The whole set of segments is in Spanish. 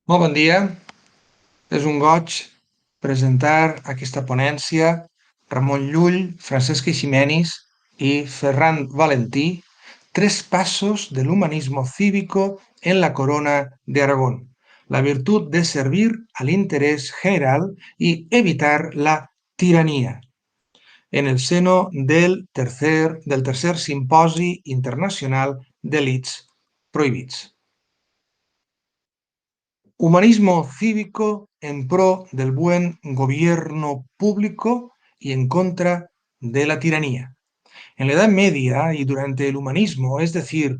Molt bon dia. És un goig presentar aquesta ponència Ramon Llull, Francesc Eiximenis y Ferran Valentí, Tres pasos del humanismo cívico en la corona de Aragón, la virtud de servir al interés general y evitar la tiranía, en el seno del tercer Simposi Internacional d'Elits Prohibits. Humanismo cívico en pro del buen gobierno público y en contra de la tiranía. En la Edad Media y durante el humanismo, es decir,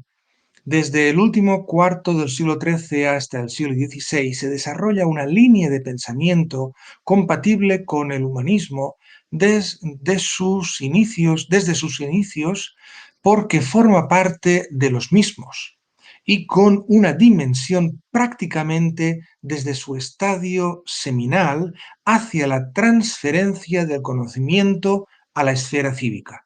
desde el último cuarto del siglo XIII hasta el siglo XVI, se desarrolla una línea de pensamiento compatible con el humanismo desde sus inicios, porque forma parte de los mismos y con una dimensión prácticamente desde su estadio seminal hacia la transferencia del conocimiento a la esfera cívica.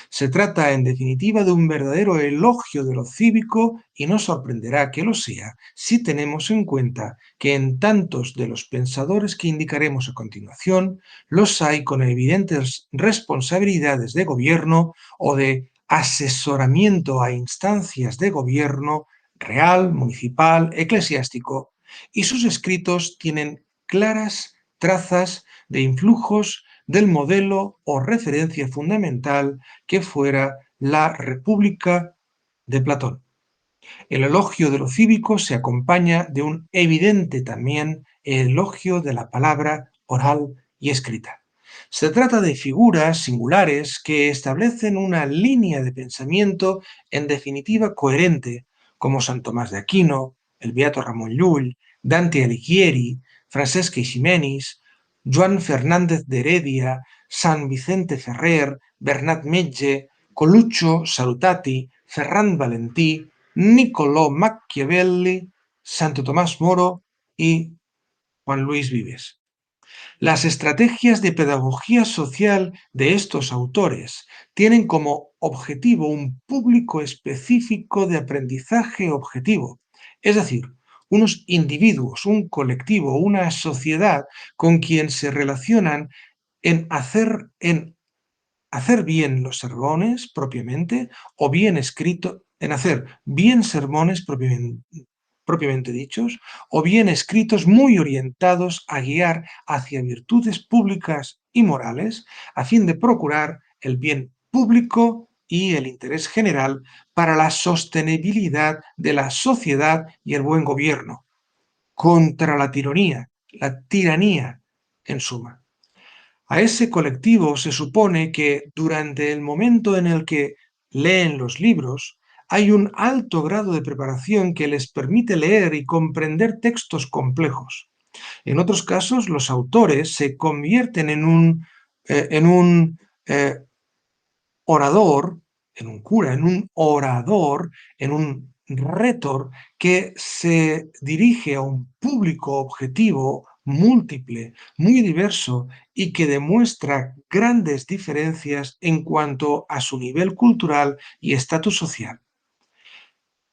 Se trata, en definitiva, de un verdadero elogio de lo cívico y no sorprenderá que lo sea si tenemos en cuenta que en tantos de los pensadores que indicaremos a continuación, los hay con evidentes responsabilidades de gobierno o de asesoramiento a instancias de gobierno real, municipal, eclesiástico, y sus escritos tienen claras trazas de influjos del modelo o referencia fundamental que fuera la República de Platón. El elogio de lo cívico se acompaña de un evidente también elogio de la palabra oral y escrita. Se trata de figuras singulares que establecen una línea de pensamiento en definitiva coherente, como San Tomás de Aquino, el beato Ramon Llull, Dante Alighieri, Francesc Eiximenis, Joan Fernández de Heredia, San Vicente Ferrer, Bernat Metge, Coluccio Salutati, Ferran Valentí, Niccolò Machiavelli, Santo Tomás Moro y Juan Luis Vives. Las estrategias de pedagogía social de estos autores tienen como objetivo un público específico de aprendizaje objetivo, es decir, unos individuos, un colectivo, una sociedad con quien se relacionan en hacer bien los sermones propiamente o bien escrito, en hacer bien sermones propiamente dichos o bien escritos muy orientados a guiar hacia virtudes públicas y morales a fin de procurar el bien público y el interés general para la sostenibilidad de la sociedad y el buen gobierno, contra la tiranía en suma. A ese colectivo se supone que durante el momento en el que leen los libros hay un alto grado de preparación que les permite leer y comprender textos complejos. En otros casos, los autores se convierten en un orador, en un cura, en un orador, en un rétor que se dirige a un público objetivo múltiple, muy diverso y que demuestra grandes diferencias en cuanto a su nivel cultural y estatus social.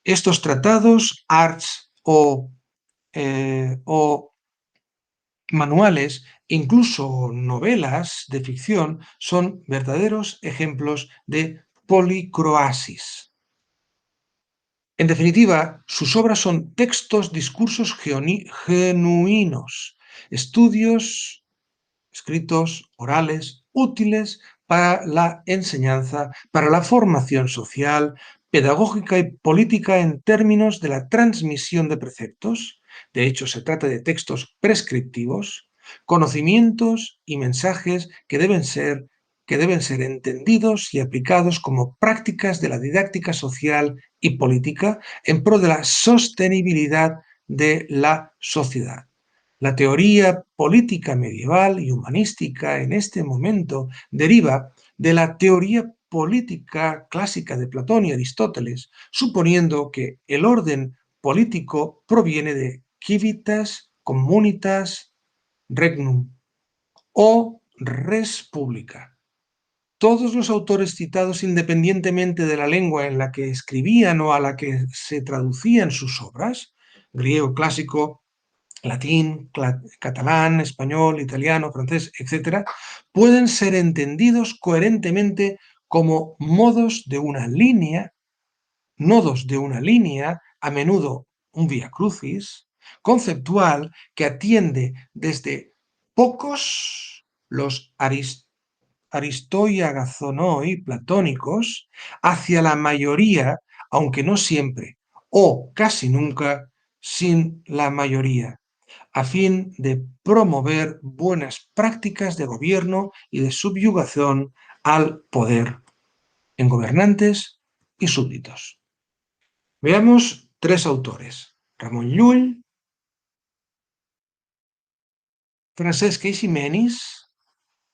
Estos tratados, arts o manuales, incluso novelas de ficción, son verdaderos ejemplos de policroasis. En definitiva, sus obras son textos, discursos genuinos, estudios escritos, orales, útiles para la enseñanza, para la formación social, pedagógica y política en términos de la transmisión de preceptos. De hecho, se trata de textos prescriptivos, conocimientos y mensajes que deben ser entendidos y aplicados como prácticas de la didáctica social y política en pro de la sostenibilidad de la sociedad. La teoría política medieval y humanística en este momento deriva de la teoría política clásica de Platón y Aristóteles, suponiendo que el orden político proviene de civitas, communitas, regnum o res publica. Todos los autores citados, independientemente de la lengua en la que escribían o a la que se traducían sus obras, griego clásico, latín, catalán, español, italiano, francés, etc., pueden ser entendidos coherentemente como modos de una línea, nodos de una línea, a menudo un vía crucis, conceptual que atiende desde pocos, los aristoiagazonoi platónicos, hacia la mayoría, aunque no siempre, o casi nunca, sin la mayoría, a fin de promover buenas prácticas de gobierno y de subyugación al poder en gobernantes y súbditos. Veamos tres autores: Ramon Llull, Francesc Eiximenis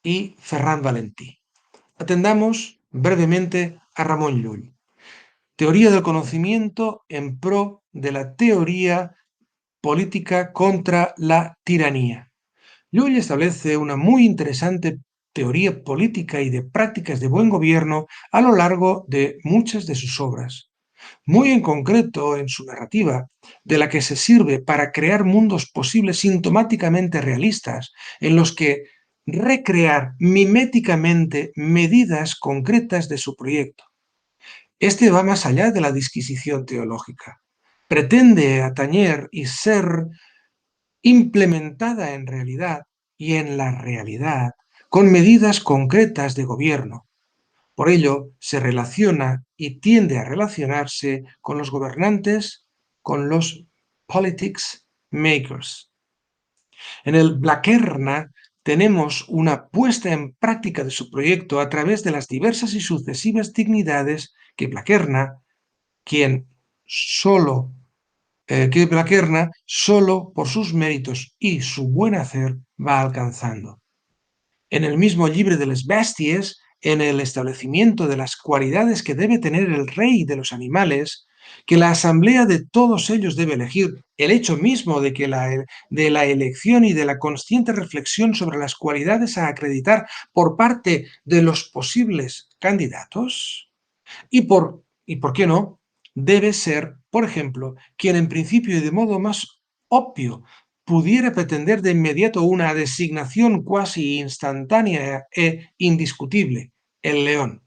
y Ferran Valentí. Atendamos brevemente a Ramon Llull. Teoría del conocimiento en pro de la teoría política contra la tiranía. Llull establece una muy interesante teoría política y de prácticas de buen gobierno a lo largo de muchas de sus obras, muy en concreto en su narrativa, de la que se sirve para crear mundos posibles sintomáticamente realistas, en los que recrear miméticamente medidas concretas de su proyecto. Este va más allá de la disquisición teológica. Pretende atañer y ser implementada en realidad y en la realidad con medidas concretas de gobierno. Por ello, se relaciona y tiende a relacionarse con los gobernantes, con los politics makers. En el Blaquerna tenemos una puesta en práctica de su proyecto a través de las diversas y sucesivas dignidades que Blaquerna, solo por sus méritos y su buen hacer va alcanzando. En el mismo Llibre de les Bèsties, en el establecimiento de las cualidades que debe tener el rey de los animales, que la asamblea de todos ellos debe elegir, el hecho mismo de la elección y de la consciente reflexión sobre las cualidades a acreditar por parte de los posibles candidatos, y por qué no, debe ser, por ejemplo, quien en principio y de modo más obvio pudiera pretender de inmediato una designación cuasi instantánea e indiscutible: el león.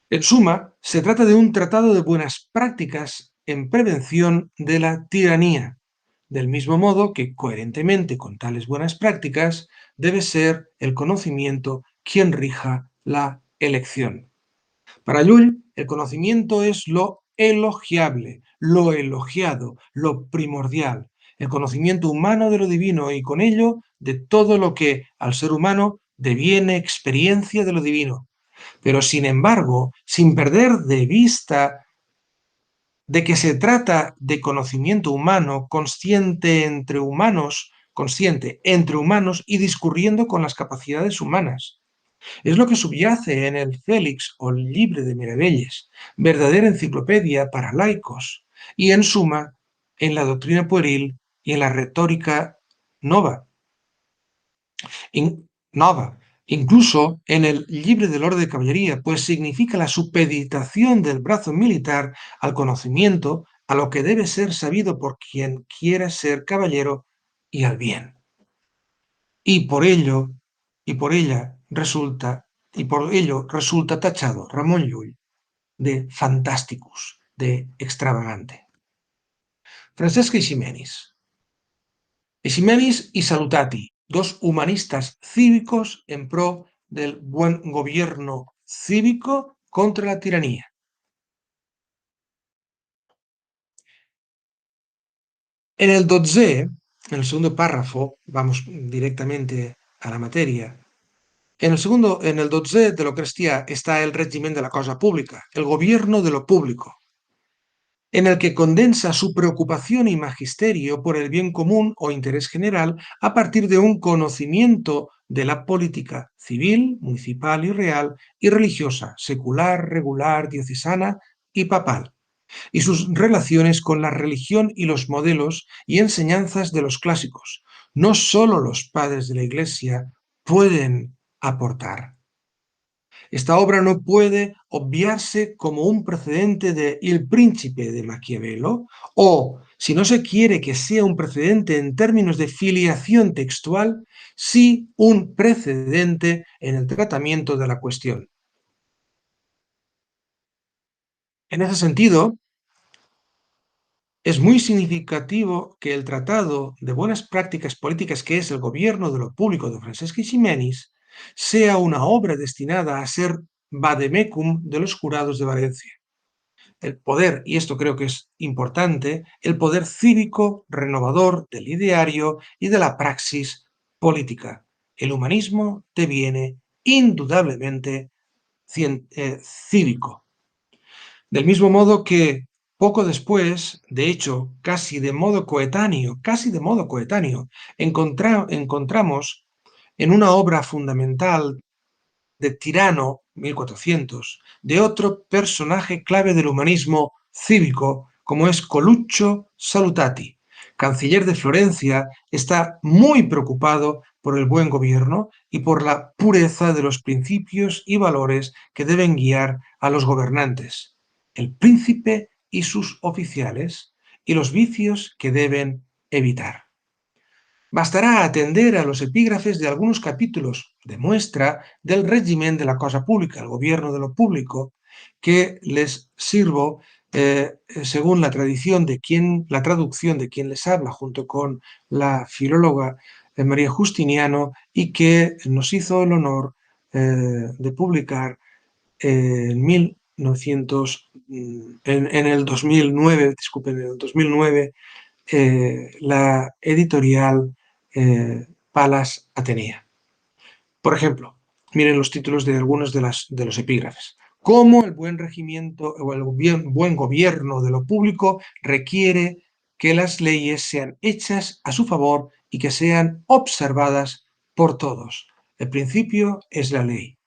En suma, se trata de un tratado de buenas prácticas en prevención de la tiranía, del mismo modo que, coherentemente con tales buenas prácticas, debe ser el conocimiento quien rija la elección. Para Llull, el conocimiento es lo elogiable, lo elogiado, lo primordial, el conocimiento humano de lo divino y con ello de todo lo que al ser humano deviene experiencia de lo divino. Pero sin embargo, sin perder de vista de que se trata de conocimiento humano consciente entre humanos y discurriendo con las capacidades humanas. Es lo que subyace en el Félix o Llibre de Meravelles, verdadera enciclopedia para laicos, y en suma, en la doctrina pueril y en la retórica nova. Incluso en el Llibre del Orden de Caballería, pues significa la supeditación del brazo militar al conocimiento, a lo que debe ser sabido por quien quiera ser caballero y al bien. Y por ello resulta tachado Ramon Llull de fantasticus, de extravagante. Francesc Eiximenis. Eiximenis y Salutati, dos humanistas cívicos en pro del buen gobierno cívico contra la tiranía. En el segundo párrafo, vamos directamente a la materia. En el dotzè de lo cristià está el régimen de la cosa pública, el gobierno de lo público, en el que condensa su preocupación y magisterio por el bien común o interés general a partir de un conocimiento de la política civil, municipal y real y religiosa, secular, regular, diocesana y papal, y sus relaciones con la religión y los modelos y enseñanzas de los clásicos. No solo los padres de la Iglesia pueden aportar. Esta obra no puede obviarse como un precedente de Il Príncipe de Maquiavelo, o, si no se quiere que sea un precedente en términos de filiación textual, sí un precedente en el tratamiento de la cuestión. En ese sentido, es muy significativo que el Tratado de Buenas Prácticas Políticas, que es el gobierno de lo público de Francesc Eiximenis, sea una obra destinada a ser vademecum de los jurados de Valencia. El poder, y esto creo que es importante, el poder cívico renovador del ideario y de la praxis política. El humanismo deviene indudablemente cívico. Del mismo modo que poco después, de hecho, casi de modo coetáneo, encontramos en una obra fundamental de Tirano, 1400, de otro personaje clave del humanismo cívico, como es Coluccio Salutati. Canciller de Florencia, está muy preocupado por el buen gobierno y por la pureza de los principios y valores que deben guiar a los gobernantes, el príncipe y sus oficiales, y los vicios que deben evitar. Bastará atender a los epígrafes de algunos capítulos de muestra del régimen de la cosa pública, el gobierno de lo público, que les sirvo según la tradición de la traducción de quien les habla, junto con la filóloga María Justiniano, y que nos hizo el honor de publicar en 1900, en el 2009, disculpen, en el 2009, la editorial Palas Atenea. Por ejemplo, miren los títulos de algunos de los epígrafes. Cómo el buen regimiento o el buen gobierno de lo público requiere que las leyes sean hechas a su favor y que sean observadas por todos. El principio es la ley.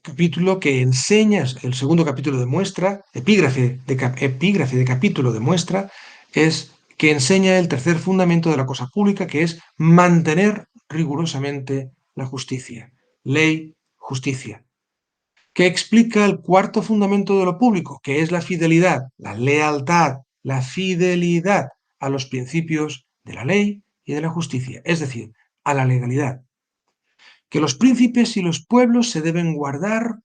Capítulo que enseña, el segundo capítulo de muestra, epígrafe de capítulo de muestra, es que enseña el tercer fundamento de la cosa pública, que es mantener rigurosamente la justicia. Ley, justicia. Que explica el cuarto fundamento de lo público, que es la fidelidad, la lealtad, la fidelidad a los principios de la ley y de la justicia, es decir, a la legalidad. Que los príncipes y los pueblos se deben guardar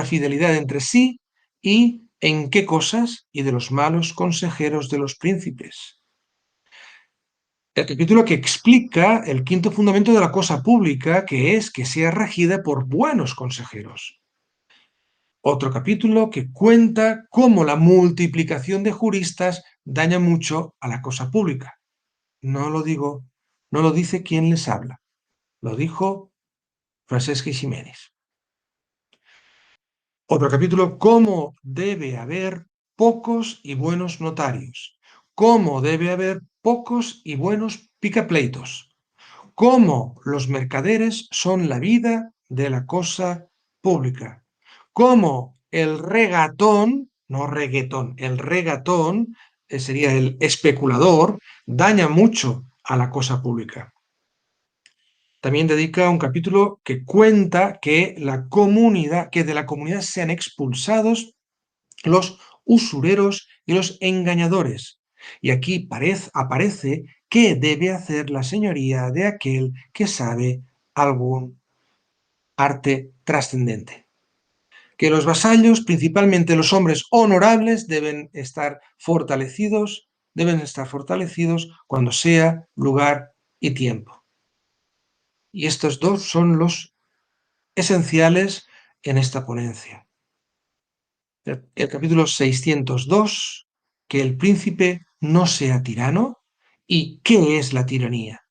fidelidad entre sí y en qué cosas y de los malos consejeros de los príncipes. El capítulo que explica el quinto fundamento de la cosa pública, que es que sea regida por buenos consejeros. Otro capítulo que cuenta cómo la multiplicación de juristas daña mucho a la cosa pública. No lo digo, no lo dice quien les habla, lo dijo Francesc Eiximenis. Otro capítulo, cómo debe haber pocos y buenos notarios, cómo debe haber pocos y buenos picapleitos, cómo los mercaderes son la vida de la cosa pública, cómo el regatón, no reggaetón, el regatón sería el especulador, daña mucho a la cosa pública. También dedica un capítulo que cuenta que de la comunidad sean expulsados los usureros y los engañadores. Y aquí aparece qué debe hacer la señoría de aquel que sabe algún arte trascendente. Que los vasallos, principalmente los hombres honorables, deben estar fortalecidos cuando sea lugar y tiempo. Y estos dos son los esenciales en esta ponencia. El capítulo 602, que el príncipe no sea tirano y qué es la tiranía.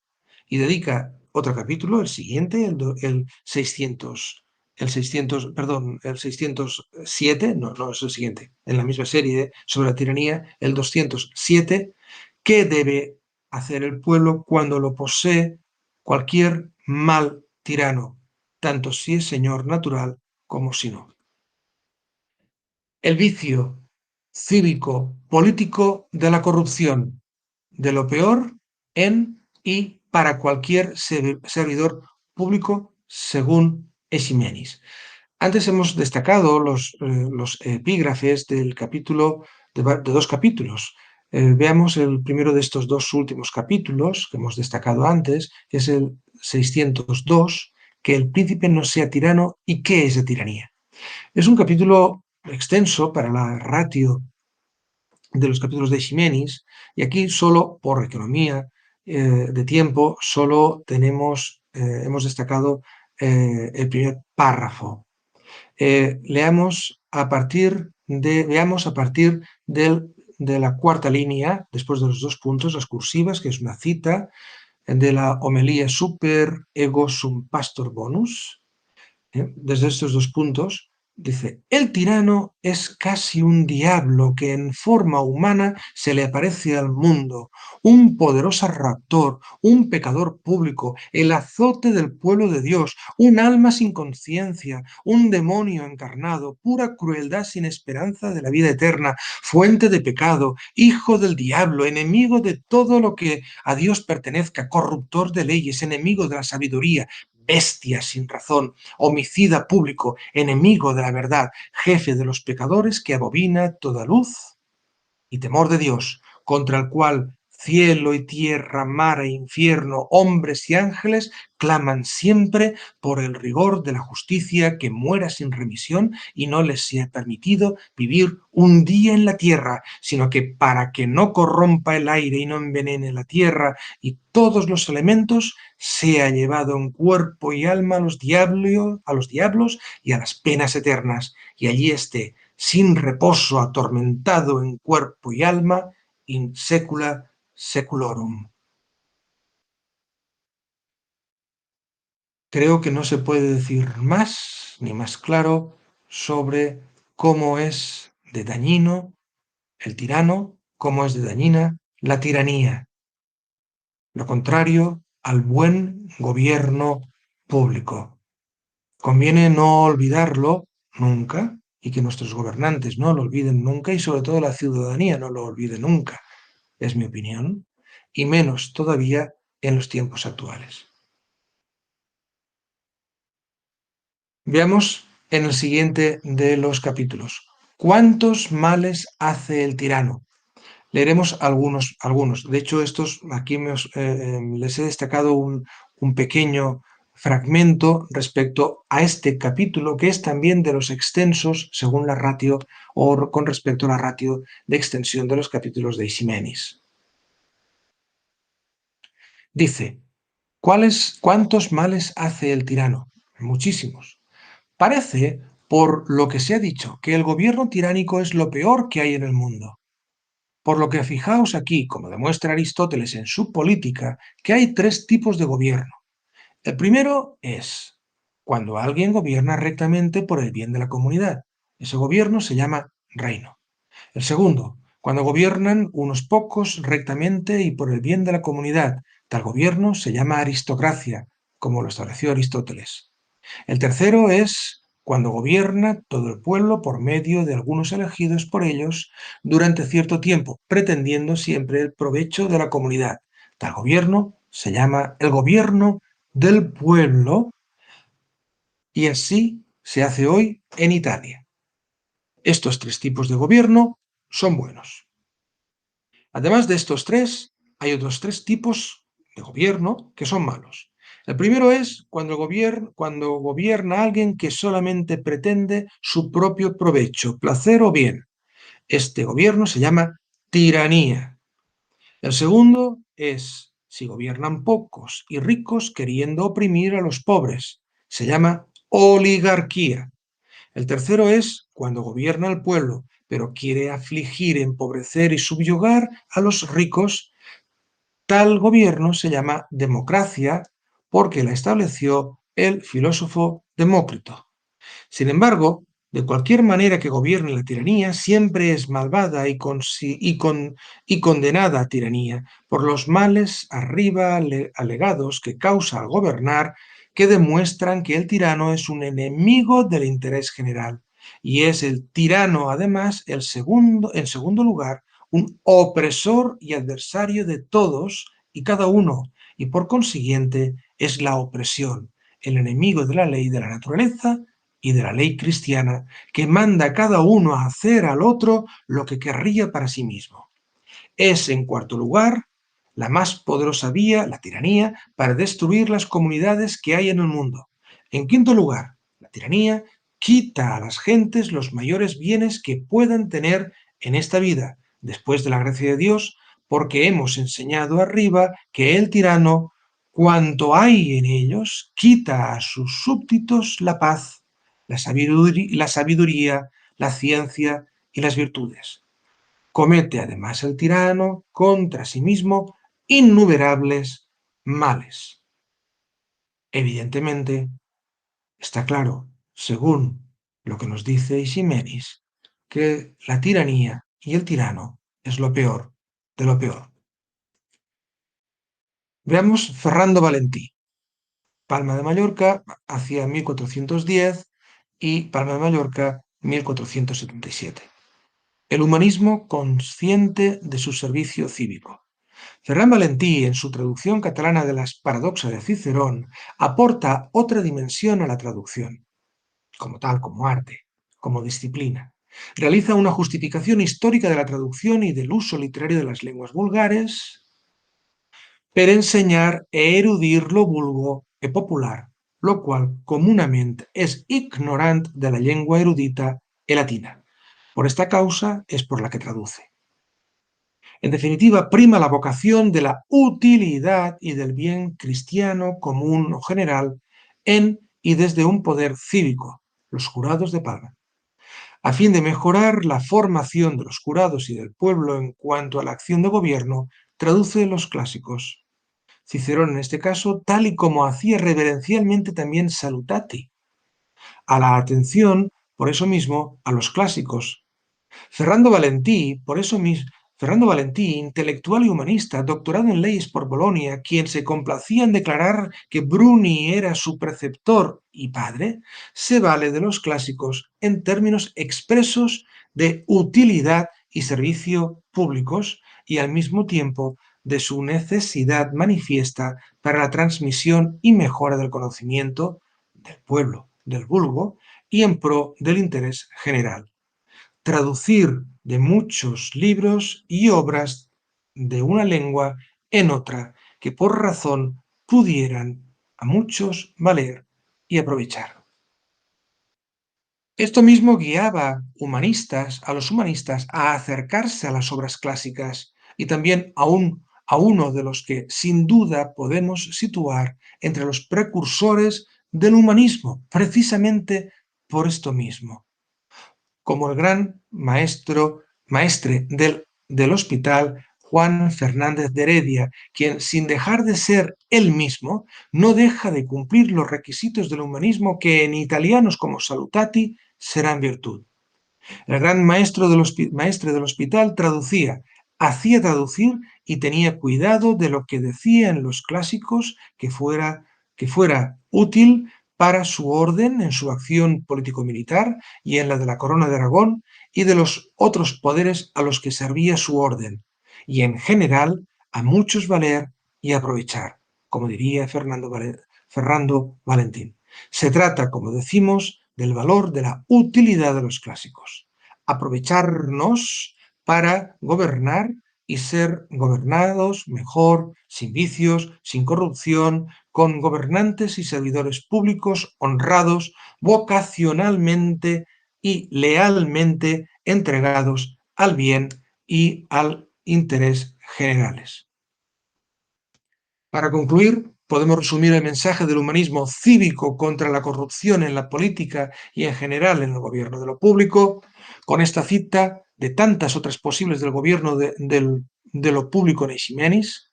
Y dedica otro capítulo, el siguiente, el 607, no es el siguiente, en la misma serie sobre la tiranía, el 207, qué debe hacer el pueblo cuando lo posee cualquier mal tirano, tanto si es señor natural como si no. El vicio cívico político de la corrupción, de lo peor en y para cualquier servidor público, según Eiximenis. Antes hemos destacado los epígrafes del capítulo, de dos capítulos. Veamos el primero de estos dos últimos capítulos que hemos destacado antes, que es el 602, que el príncipe no sea tirano y qué es la tiranía. Es un capítulo extenso para la ratio de los capítulos de Ximenis, y aquí solo por economía de tiempo, solo hemos destacado el primer párrafo. Veamos a partir de la cuarta línea, después de los dos puntos, las cursivas, que es una cita de la Homelía Super Ego Sum Pastor Bonus. Desde estos dos puntos, dice, el tirano es casi un diablo que en forma humana se le aparece al mundo, un poderoso raptor, un pecador público, el azote del pueblo de Dios, un alma sin conciencia, un demonio encarnado, pura crueldad sin esperanza de la vida eterna, fuente de pecado, hijo del diablo, enemigo de todo lo que a Dios pertenezca, corruptor de leyes, enemigo de la sabiduría, bestia sin razón, homicida público, enemigo de la verdad, jefe de los pecadores que abomina toda luz y temor de Dios, contra el cual cielo y tierra, mar e infierno, hombres y ángeles claman siempre por el rigor de la justicia, que muera sin remisión y no les sea permitido vivir un día en la tierra, sino que para que no corrompa el aire y no envenene la tierra y todos los elementos, sea llevado en cuerpo y alma a los diablos y a las penas eternas, y allí esté sin reposo, atormentado en cuerpo y alma, in secula seculorum. Creo que no se puede decir más ni más claro sobre cómo es de dañino el tirano, cómo es de dañina la tiranía. Lo contrario al buen gobierno público. Conviene no olvidarlo nunca y que nuestros gobernantes no lo olviden nunca y sobre todo la ciudadanía no lo olvide nunca, es mi opinión, y menos todavía en los tiempos actuales. Veamos en el siguiente de los capítulos. ¿Cuántos males hace el tirano? Leeremos algunos. De hecho, estos aquí les he destacado un pequeño fragmento respecto a este capítulo, que es también de los extensos según la ratio o con respecto a la ratio de extensión de los capítulos de Eiximenis. Dice, ¿cuántos males hace el tirano? Muchísimos. Parece, por lo que se ha dicho, que el gobierno tiránico es lo peor que hay en el mundo. Por lo que fijaos aquí, como demuestra Aristóteles en su Política, que hay tres tipos de gobierno. El primero es cuando alguien gobierna rectamente por el bien de la comunidad. Ese gobierno se llama reino. El segundo, cuando gobiernan unos pocos rectamente y por el bien de la comunidad. Tal gobierno se llama aristocracia, como lo estableció Aristóteles. El tercero es cuando gobierna todo el pueblo por medio de algunos elegidos por ellos durante cierto tiempo, pretendiendo siempre el provecho de la comunidad. Tal gobierno se llama el gobierno del pueblo y así se hace hoy en Italia. Estos tres tipos de gobierno son buenos. Además de estos tres, hay otros tres tipos de gobierno que son malos. El primero es cuando gobierna alguien que solamente pretende su propio provecho, placer o bien. Este gobierno se llama tiranía. El segundo es si gobiernan pocos y ricos queriendo oprimir a los pobres. Se llama oligarquía. El tercero es cuando gobierna el pueblo, pero quiere afligir, empobrecer y subyugar a los ricos. Tal gobierno se llama democracia porque la estableció el filósofo Demócrito. Sin embargo, de cualquier manera que gobierne la tiranía, siempre es malvada y condenada a tiranía por los males arriba alegados que causa al gobernar, que demuestran que el tirano es un enemigo del interés general. Y es el tirano, además, en segundo lugar, un opresor y adversario de todos y cada uno, y por consiguiente es la opresión, el enemigo de la ley de la naturaleza y de la ley cristiana, que manda a cada uno a hacer al otro lo que querría para sí mismo. Es, en cuarto lugar, la más poderosa vía, la tiranía, para destruir las comunidades que hay en el mundo. En quinto lugar, la tiranía quita a las gentes los mayores bienes que puedan tener en esta vida, después de la gracia de Dios, porque hemos enseñado arriba que el tirano, cuanto hay en ellos, quita a sus súbditos la paz, la sabiduría, la ciencia y las virtudes. Comete además el tirano contra sí mismo innumerables males. Evidentemente, está claro, según lo que nos dice Eiximenis, que la tiranía y el tirano es lo peor de lo peor. Veamos Ferrando Valentí. Palma de Mallorca hacia 1410 y Palma de Mallorca 1477. El humanismo consciente de su servicio cívico. Ferran Valentí, en su traducción catalana de las Paradoxas de Cicerón, aporta otra dimensión a la traducción, como tal, como arte, como disciplina. Realiza una justificación histórica de la traducción y del uso literario de las lenguas vulgares per ensenyar e erudir lo vulgo e popular, lo qual comunament és ignorant de la llengua erudita e latina. Por esta causa es por la que traduce. En definitiva, prima la vocación de la utilidad y del bien cristiano común o general en y desde un poder cívico, los jurados de Palma. A fin de mejorar la formación de los jurados y del pueblo en cuanto a la acción de gobierno, traduce los clásicos. Cicerón, en este caso, tal y como hacía reverencialmente también Salutati, a la atención, por eso mismo, a los clásicos. Ferrando Valentí, por eso mismo, Ferrando Valentí, intelectual y humanista, doctorado en leyes por Bolonia, quien se complacía en declarar que Bruni era su preceptor y padre, se vale de los clásicos en términos expresos de utilidad y servicio públicos y al mismo tiempo de su necesidad manifiesta para la transmisión y mejora del conocimiento del pueblo, del vulgo, y en pro del interés general. Traducir de muchos libros y obras de una lengua en otra que por razón pudieran a muchos valer y aprovechar. Esto mismo guiaba a los humanistas a acercarse a las obras clásicas y también a uno de los que sin duda podemos situar entre los precursores del humanismo, precisamente por esto mismo, como el gran maestre del hospital Juan Fernández de Heredia, quien, sin dejar de ser él mismo, no deja de cumplir los requisitos del humanismo que en italianos como Salutati serán virtud. El gran maestre del hospital hacía traducir y tenía cuidado de lo que decían los clásicos que fuera útil para su orden en su acción político-militar y en la de la Corona de Aragón y de los otros poderes a los que servía su orden, y en general a muchos valer y aprovechar, como diría Ferrando Valentín. Se trata, como decimos, del valor de la utilidad de los clásicos. Aprovecharnos para gobernar y ser gobernados mejor, sin vicios, sin corrupción, con gobernantes y servidores públicos honrados, vocacionalmente y lealmente entregados al bien y al interés generales. Para concluir, podemos resumir el mensaje del humanismo cívico contra la corrupción en la política y en general en el gobierno de lo público, con esta cita de tantas otras posibles del gobierno de lo público en Eiximenis,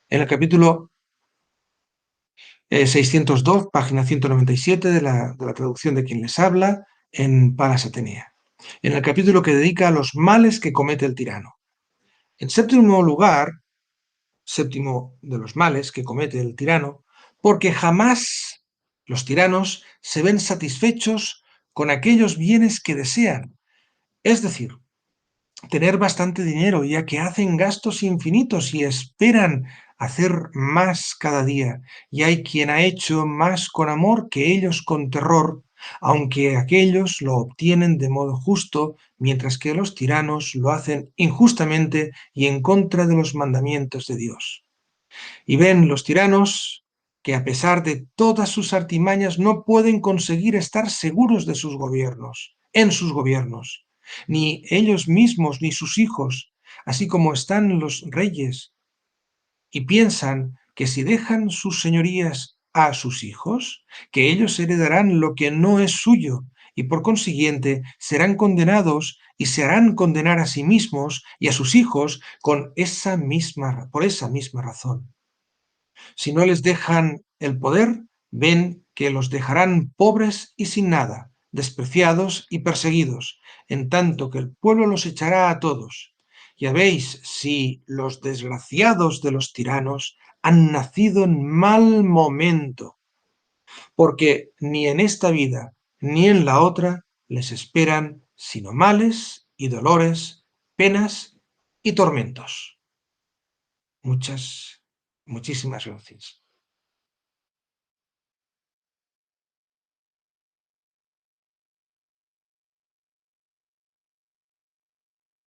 en el capítulo 602, página 197 de la traducción de quien les habla, en Palas Atenea, en el capítulo que dedica a los males que comete el tirano. En séptimo lugar, séptimo de los males que comete el tirano, porque jamás los tiranos se ven satisfechos con aquellos bienes que desean. Es decir, tener bastante dinero, ya que hacen gastos infinitos y esperan hacer más cada día. Y hay quien ha hecho más con amor que ellos con terror, aunque aquellos lo obtienen de modo justo, mientras que los tiranos lo hacen injustamente y en contra de los mandamientos de Dios. Y ven los tiranos que a pesar de todas sus artimañas no pueden conseguir estar seguros de sus gobiernos, en sus gobiernos, ni ellos mismos ni sus hijos, así como están los reyes, y piensan que si dejan sus señorías a sus hijos, que ellos heredarán lo que no es suyo, y por consiguiente serán condenados y se harán condenar a sí mismos y a sus hijos por esa misma razón. Si no les dejan el poder, ven que los dejarán pobres y sin nada, despreciados y perseguidos, en tanto que el pueblo los echará a todos. Ya veis si los desgraciados de los tiranos han nacido en mal momento, porque ni en esta vida ni en la otra les esperan sino males y dolores, penas y tormentos. Muchísimas gracias.